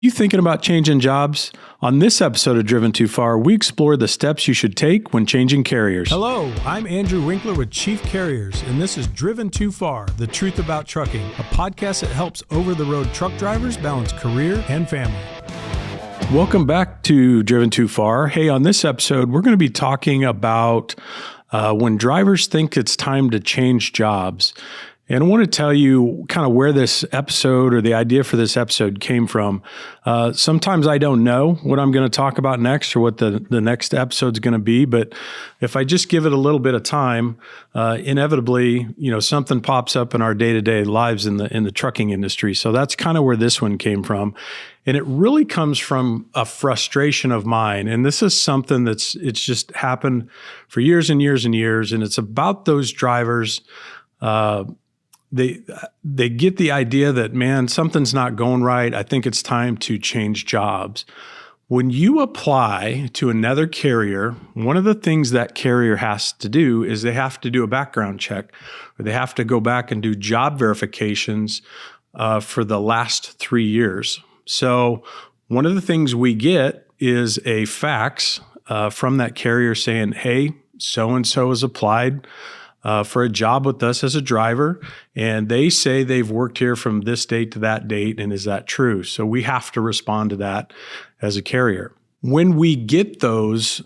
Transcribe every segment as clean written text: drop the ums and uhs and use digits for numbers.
You thinking about changing jobs? On this episode of Driven Too Far, we explore the steps you should take when changing carriers. Hello, I'm Andrew Winkler with Chief Carriers, and this is Driven Too Far, the truth about trucking, a podcast that helps over-the-road truck drivers balance career and family. Welcome back to Driven Too Far. Hey, on this episode, we're going to be talking about when drivers think it's time to change jobs. And I want to tell you kind of where this episode or the idea for this episode came from. Sometimes I don't know what I'm going to talk about next or what the next episode's going to be. But if I just give it a little bit of time, inevitably, something pops up in our day-to-day lives in the trucking industry. So that's kind of where this one came from. And it really comes from a frustration of mine. And this is something it's just happened for years and years and years. And it's about those drivers. They get the idea that, man, something's not going right. I think it's time to change jobs. When you apply to another carrier, one of the things that carrier has to do is they have to do a background check, or they have to go back and do job verifications for the last 3 years. So one of the things we get is a fax from that carrier saying, hey, so-and-so has applied for a job with us as a driver, and they say they've worked here from this date to that date, and is that true? So we have to respond to that as a carrier. When we get those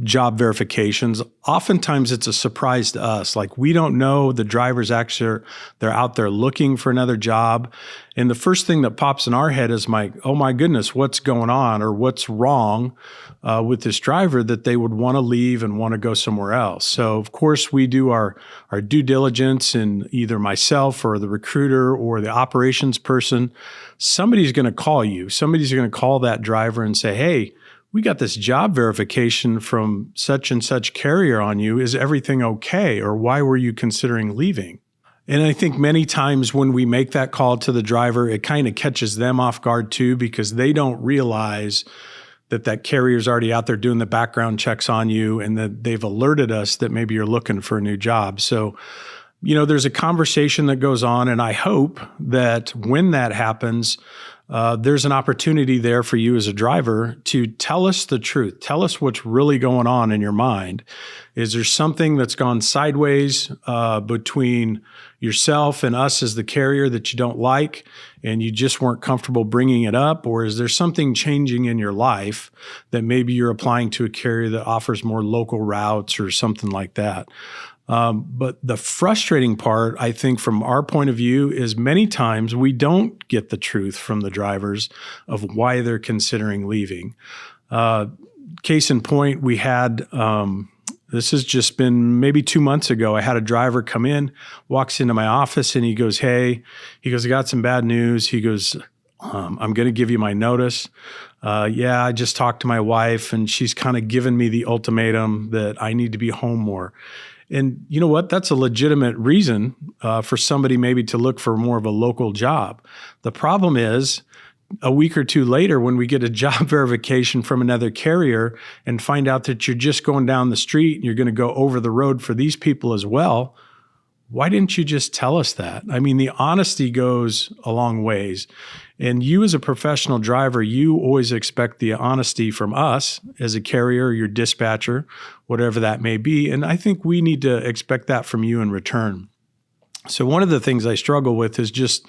job verifications, oftentimes it's a surprise to us. Like, we don't know the drivers actually, they're out there looking for another job. And the first thing that pops in our head is oh my goodness, what's going on, or what's wrong with this driver that they would want to leave and want to go somewhere else. So of course we do our due diligence, and either myself or the recruiter or the operations person, somebody's going to call you. Somebody's going to call that driver and say, hey, we got this job verification from such and such carrier on you. Is everything okay? Or why were you considering leaving? And I think many times when we make that call to the driver, it kind of catches them off guard too, because they don't realize that carrier's already out there doing the background checks on you, and that they've alerted us that maybe you're looking for a new job. So, there's a conversation that goes on, and I hope that when that happens, there's an opportunity there for you as a driver to tell us the truth. Tell us what's really going on in your mind. Is there something that's gone sideways between yourself and us as the carrier that you don't like, and you just weren't comfortable bringing it up? Or is there something changing in your life that maybe you're applying to a carrier that offers more local routes or something like that? But the frustrating part, I think, from our point of view, is many times we don't get the truth from the drivers of why they're considering leaving. Case in point, we had, this has just been maybe 2 months ago, I had a driver come in, walks into my office, and he goes, I got some bad news. He goes, I'm going to give you my notice. I just talked to my wife, and she's kind of given me the ultimatum that I need to be home more. And you know what? That's a legitimate reason for somebody maybe to look for more of a local job. The problem is, a week or two later, when we get a job verification from another carrier and find out that you're just going down the street and you're going to go over the road for these people as well, why didn't you just tell us that? I mean, the honesty goes a long ways. And you as a professional driver, you always expect the honesty from us as a carrier, your dispatcher, whatever that may be. And I think we need to expect that from you in return. So one of the things I struggle with is just,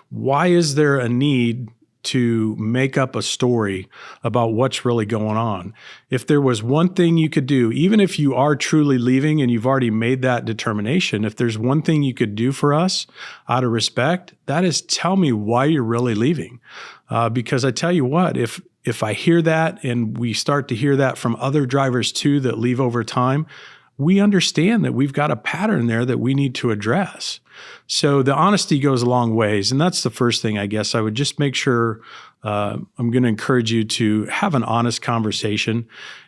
why is there a need to make up a story about what's really going on? If there was one thing you could do, even if you are truly leaving and you've already made that determination, if there's one thing you could do for us out of respect, that is tell me why you're really leaving. Because I tell you what, if I hear that, and we start to hear that from other drivers too that leave over time, we understand that we've got a pattern there that we need to address. So the honesty goes a long ways. And that's the first thing, I guess. I would just make sure I'm going to encourage you to have an honest conversation.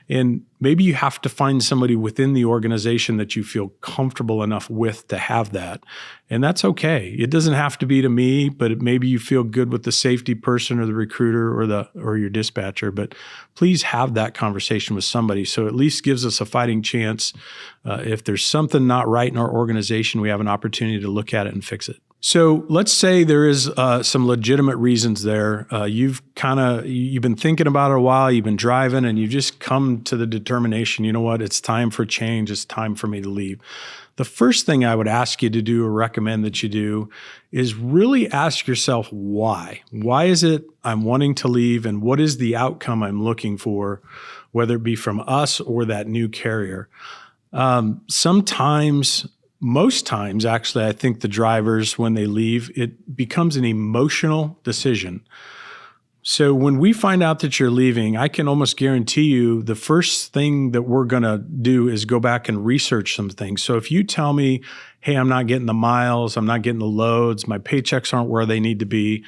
And maybe you have to find somebody within the organization that you feel comfortable enough with to have that. And that's okay. It doesn't have to be to me, but maybe you feel good with the safety person or the recruiter or your dispatcher. But please have that conversation with somebody, so at least gives us a fighting chance. If there's something not right in our organization, we have an opportunity to look at it and fix it. So let's say there is some legitimate reasons there. You've been thinking about it a while. You've been driving, and you've just come to the determination. You know what? It's time for change. It's time for me to leave. The first thing I would ask you to do or recommend that you do is really ask yourself why. Why is it I'm wanting to leave, and what is the outcome I'm looking for, whether it be from us or that new carrier? Most times, actually, I think the drivers, when they leave, it becomes an emotional decision. So when we find out that you're leaving, I can almost guarantee you the first thing that we're going to do is go back and research some things. So if you tell me, hey, I'm not getting the miles, I'm not getting the loads, my paychecks aren't where they need to be,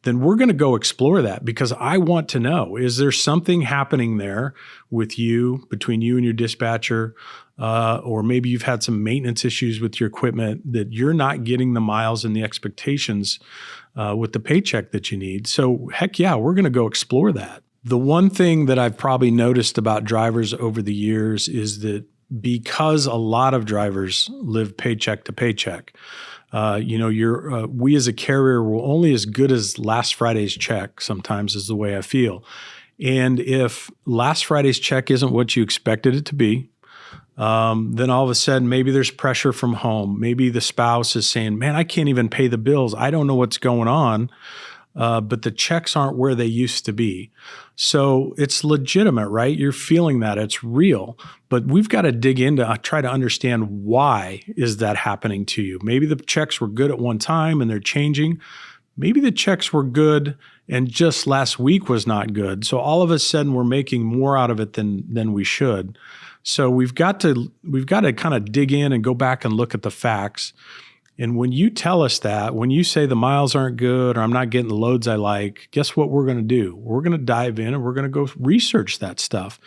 then we're going to go explore that, because I want to know, is there something happening there with you, between you and your dispatcher, or maybe you've had some maintenance issues with your equipment that you're not getting the miles and the expectations with the paycheck that you need. So heck yeah, we're going to go explore that. The one thing that I've probably noticed about drivers over the years is that because a lot of drivers live paycheck to paycheck, we as a carrier were only as good as last Friday's check, sometimes is the way I feel. And if last Friday's check isn't what you expected it to be, then all of a sudden, maybe there's pressure from home. Maybe the spouse is saying, man, I can't even pay the bills. I don't know what's going on. But the checks aren't where they used to be. So it's legitimate, right? You're feeling that, it's real, but we've got to dig into, try to understand why is that happening to you. Maybe the checks were good at one time and they're changing. Maybe the checks were good and just last week was not good. So all of a sudden we're making more out of it than we should. So we've got to kind of dig in and go back and look at the facts. And when you tell us that, when you say the miles aren't good or I'm not getting the loads I like, guess what we're going to do? We're going to dive in and we're going to go research that stuff.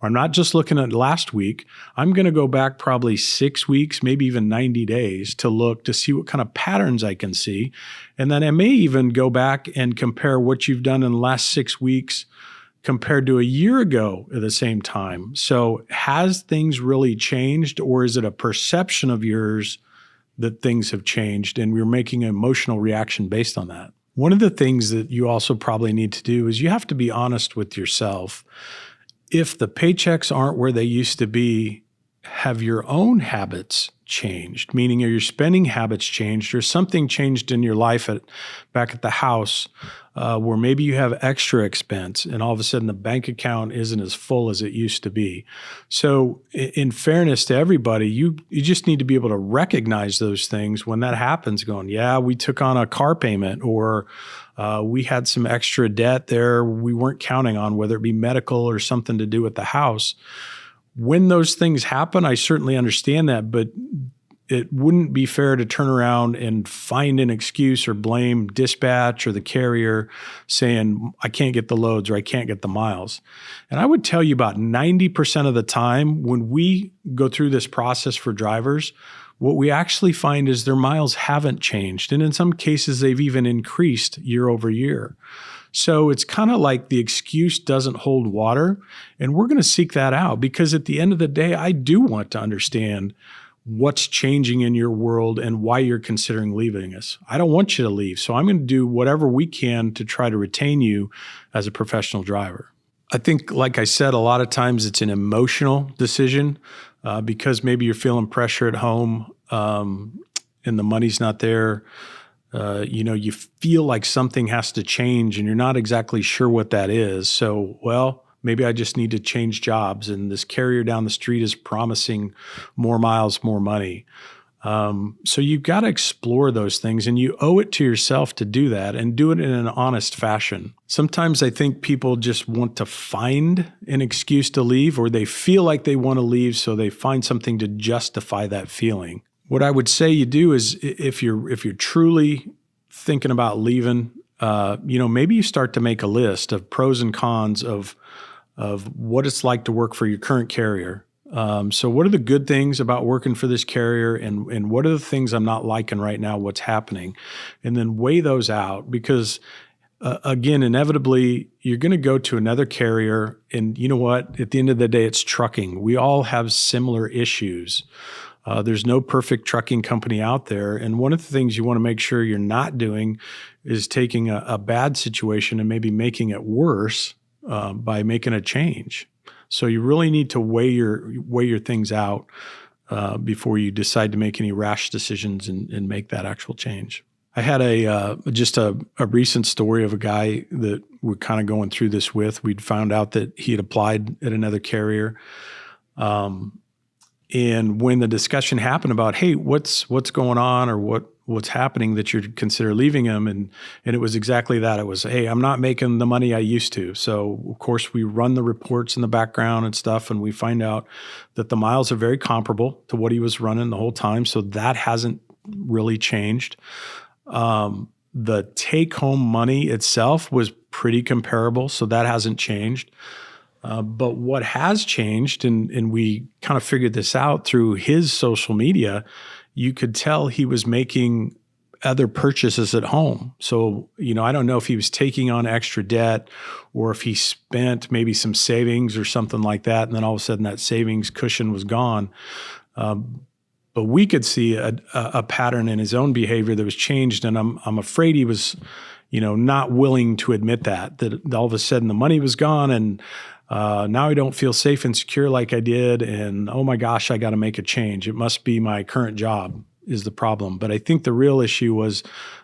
Or I'm not just looking at last week. I'm going to go back probably 6 weeks, maybe even 90 days to look to see what kind of patterns I can see. And then I may even go back and compare what you've done in the last 6 weeks compared to a year ago at the same time. So has things really changed, or is it a perception of yours that things have changed and we're making an emotional reaction based on that? One of the things that you also probably need to do is you have to be honest with yourself. If the paychecks aren't where they used to be, have your own habits changed? Meaning, are your spending habits changed, or something changed in your life back at the house where maybe you have extra expense and all of a sudden the bank account isn't as full as it used to be? So in fairness to everybody, you just need to be able to recognize those things when that happens, going, yeah, we took on a car payment, or we had some extra debt there we weren't counting on, whether it be medical or something to do with the house. When those things happen, I certainly understand that, but it wouldn't be fair to turn around and find an excuse or blame dispatch or the carrier saying, I can't get the loads or I can't get the miles. And I would tell you about 90% of the time when we go through this process for drivers, what we actually find is their miles haven't changed. And in some cases, they've even increased year over year. So it's kind of like the excuse doesn't hold water, and we're going to seek that out, because at the end of the day, I do want to understand what's changing in your world and why you're considering leaving us. I don't want you to leave, so I'm going to do whatever we can to try to retain you as a professional driver. I think, like I said, a lot of times it's an emotional decision because maybe you're feeling pressure at home and the money's not there. You feel like something has to change and you're not exactly sure what that is. So, well, maybe I just need to change jobs, and this carrier down the street is promising more miles, more money. So you've got to explore those things, and you owe it to yourself to do that and do it in an honest fashion. Sometimes I think people just want to find an excuse to leave, or they feel like they want to leave, so they find something to justify that feeling. What I would say you do is, if you're truly thinking about leaving, maybe you start to make a list of pros and cons of what it's like to work for your current carrier. So what are the good things about working for this carrier, and what are the things I'm not liking right now, what's happening? And then weigh those out, because again, inevitably, you're going to go to another carrier, and you know what? At the end of the day, it's trucking. We all have similar issues. There's no perfect trucking company out there. And one of the things you want to make sure you're not doing is taking a bad situation and maybe making it worse by making a change. So you really need to weigh your things out before you decide to make any rash decisions and make that actual change. I had just a recent story of a guy that we're kind of going through this with. We'd found out that he had applied at another carrier. And when the discussion happened about, hey, what's going on or what's happening that you'd consider leaving him? And it was exactly that. It was, hey, I'm not making the money I used to. So of course we run the reports in the background and stuff, and we find out that the miles are very comparable to what he was running the whole time. So that hasn't really changed. The take-home money itself was pretty comparable, so that hasn't changed. But what has changed, and we kind of figured this out through his social media, you could tell he was making other purchases at home. So, I don't know if he was taking on extra debt or if he spent maybe some savings or something like that, and then all of a sudden that savings cushion was gone. But we could see a pattern in his own behavior that was changed, and I'm afraid he was, not willing to admit that all of a sudden the money was gone, and now I don't feel safe and secure like I did, and oh my gosh, I got to make a change. It must be my current job is the problem. But I think the real issue was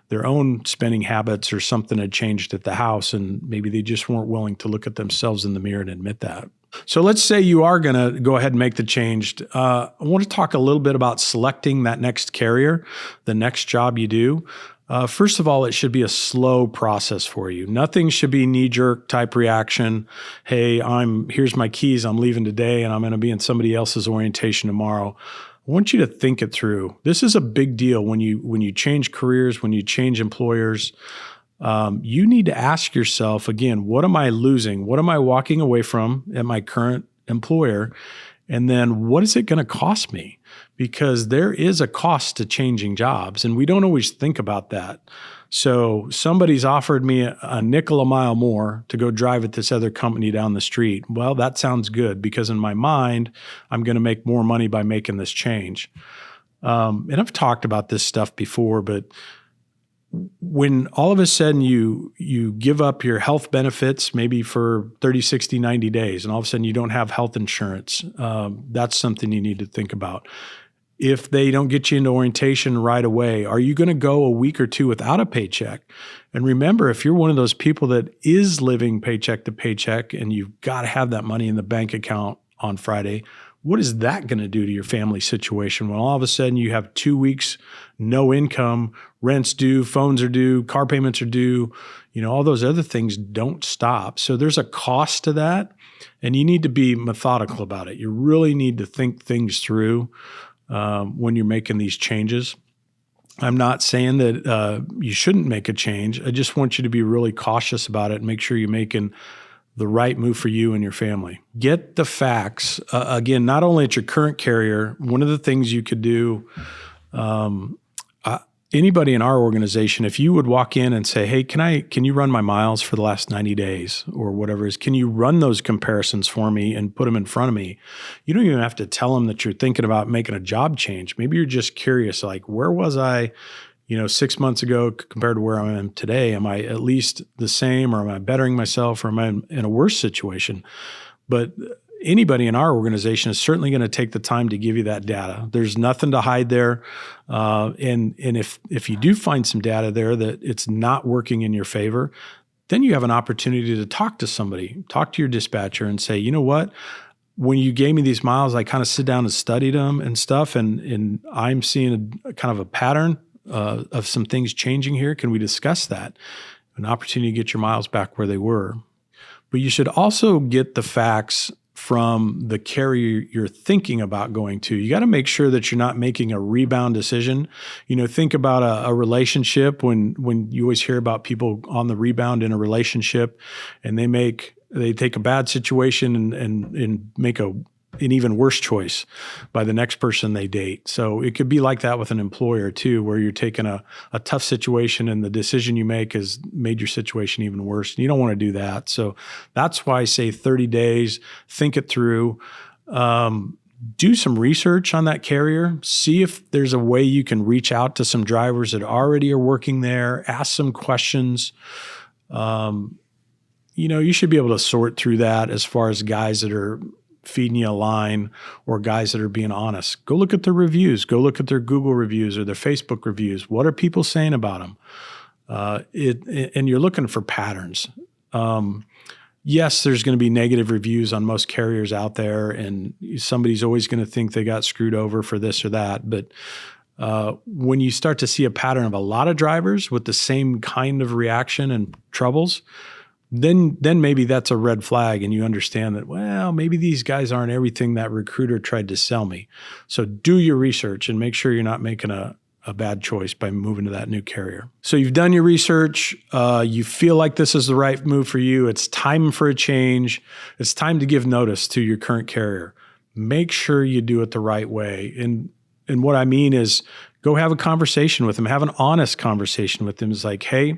their own spending habits or something had changed at the house, and maybe they just weren't willing to look at themselves in the mirror and admit that. So let's say you are going to go ahead and make the change. I want to talk a little bit about selecting that next carrier, the next job you do. First of all, it should be a slow process for you. Nothing should be knee-jerk type reaction. Hey, here's my keys. I'm leaving today and I'm going to be in somebody else's orientation tomorrow. I want you to think it through. This is a big deal when you change careers, when you change employers. You need to ask yourself, again, what am I losing? What am I walking away from at my current employer? And then what is it going to cost me? Because there is a cost to changing jobs, and we don't always think about that. So somebody's offered me a nickel a mile more to go drive at this other company down the street. Well, that sounds good because in my mind, I'm going to make more money by making this change. And I've talked about this stuff before, but when all of a sudden you give up your health benefits, maybe for 30, 60, 90 days, and all of a sudden you don't have health insurance, that's something you need to think about. If they don't get you into orientation right away, are you going to go a week or two without a paycheck? And remember, if you're one of those people that is living paycheck to paycheck and you've got to have that money in the bank account on Friday, what is that going to do to your family situation when all of a sudden you have 2 weeks, no income, rent's due, phones are due, car payments are due, all those other things don't stop. So there's a cost to that, and you need to be methodical about it. You really need to think things through when you're making these changes. I'm not saying that you shouldn't make a change. I just want you to be really cautious about it and make sure you're making the right move for you and your family. Get the facts. Again, not only at your current carrier, one of the things you could do, anybody in our organization, if you would walk in and say, hey, can you run my miles for the last 90 days or whatever it is, can you run those comparisons for me and put them in front of me? You don't even have to tell them that you're thinking about making a job change. Maybe you're just curious, like, where was I 6 months ago compared to where I am today? Am I at least the same, or am I bettering myself, or am I in a worse situation? But anybody in our organization is certainly going to take the time to give you that data. There's nothing to hide there. And if you do find some data there that it's not working in your favor, then you have an opportunity to talk to somebody, talk to your dispatcher and say, you know what? When you gave me these miles, I kind of sit down and studied them and stuff, and I'm seeing a kind of a pattern of some things changing here. Can we discuss that? An opportunity to get your miles back where they were. But you should also get the facts from the carrier you're thinking about going to. You got to make sure that you're not making a rebound decision. Think about a relationship when you always hear about people on the rebound in a relationship, and they take a bad situation and make an even worse choice by the next person they date. So it could be like that with an employer too, where you're taking a tough situation and the decision you make has made your situation even worse. And you don't want to do that. So that's why I say 30 days, think it through. do some research on that carrier. See if there's a way you can reach out to some drivers that already are working there. Ask some questions. You should be able to sort through that as far as guys that are feeding you a line or guys that are being honest. Go look at their reviews. Go look at their Google reviews or their Facebook reviews. What are people saying about them? And you're looking for patterns. Yes, there's going to be negative reviews on most carriers out there, and somebody's always going to think they got screwed over for this or that. But when you start to see a pattern of a lot of drivers with the same kind of reaction and troubles, then maybe that's a red flag, and you understand that, well, maybe these guys aren't everything that recruiter tried to sell me. So do your research and make sure you're not making a bad choice by moving to that new carrier. So you've done your research. You feel like this is the right move for you. It's time for a change. It's time to give notice to your current carrier. Make sure you do it the right way. And what I mean is go have a conversation with them. Have an honest conversation with them. It's like, hey,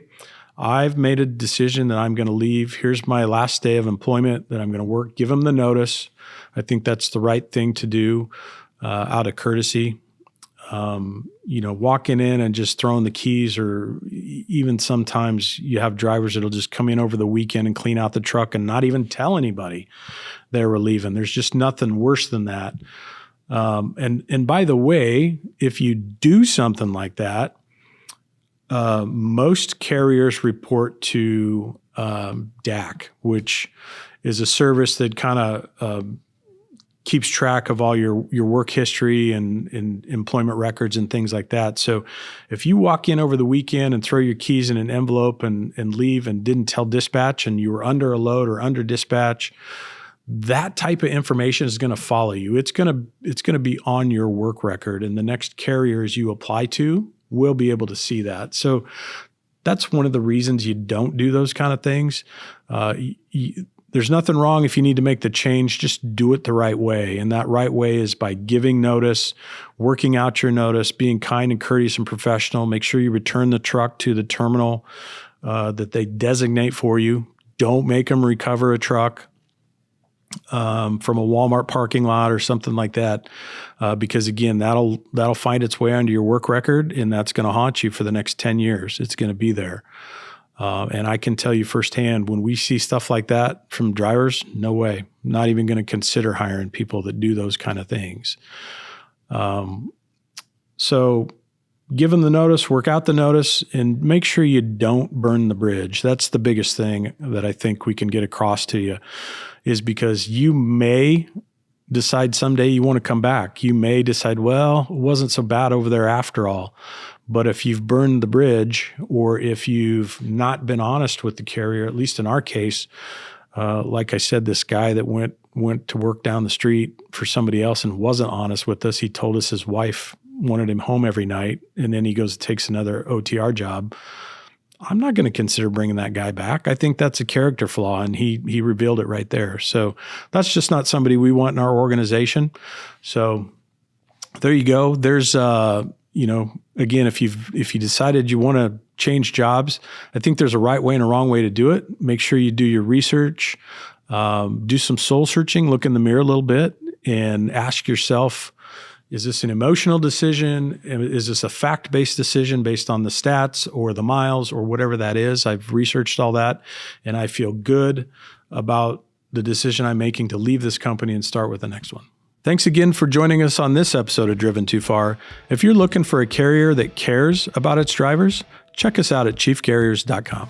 I've made a decision that I'm going to leave. Here's my last day of employment that I'm going to work. Give them the notice. I think that's the right thing to do out of courtesy. Walking in and just throwing the keys, or even sometimes you have drivers that'll just come in over the weekend and clean out the truck and not even tell anybody they were leaving. There's just nothing worse than that. And by the way, if you do something like that, most carriers report to DAC, which is a service that kind of keeps track of all your work history and employment records and things like that. So if you walk in over the weekend and throw your keys in an envelope and leave and didn't tell dispatch and you were under a load or under dispatch, that type of information is going to follow you. It's going to be on your work record, and the next carriers you apply to will be able to see that. So that's one of the reasons you don't do those kind of things. There's nothing wrong if you need to make the change, just do it the right way. And that right way is by giving notice, working out your notice, being kind and courteous and professional. Make sure you return the truck to the terminal that they designate for you. Don't make them recover a truck from a Walmart parking lot or something like that, because again, that'll find its way onto your work record, and that's going to haunt you for the next 10 years. It's going to be there. And I can tell you firsthand, when we see stuff like that from drivers, no way, not even going to consider hiring people that do those kind of things. So give them the notice, work out the notice, and make sure you don't burn the bridge. That's the biggest thing that I think we can get across to you, is because you may decide someday you want to come back. You may decide, well, it wasn't so bad over there after all. But if you've burned the bridge, or if you've not been honest with the carrier, at least in our case, like I said, this guy that went to work down the street for somebody else and wasn't honest with us. He told us his wife wanted him home every night, and then he goes and takes another OTR job. I'm not going to consider bringing that guy back. I think that's a character flaw, and he revealed it right there. So that's just not somebody we want in our organization. So there you go. There's again, if you decided you want to change jobs, I think there's a right way and a wrong way to do it. Make sure you do your research, do some soul searching, look in the mirror a little bit, and ask yourself, is this an emotional decision? Is this a fact-based decision based on the stats or the miles or whatever that is? I've researched all that, and I feel good about the decision I'm making to leave this company and start with the next one. Thanks again for joining us on this episode of Driven Too Far. If you're looking for a carrier that cares about its drivers, check us out at chiefcarriers.com.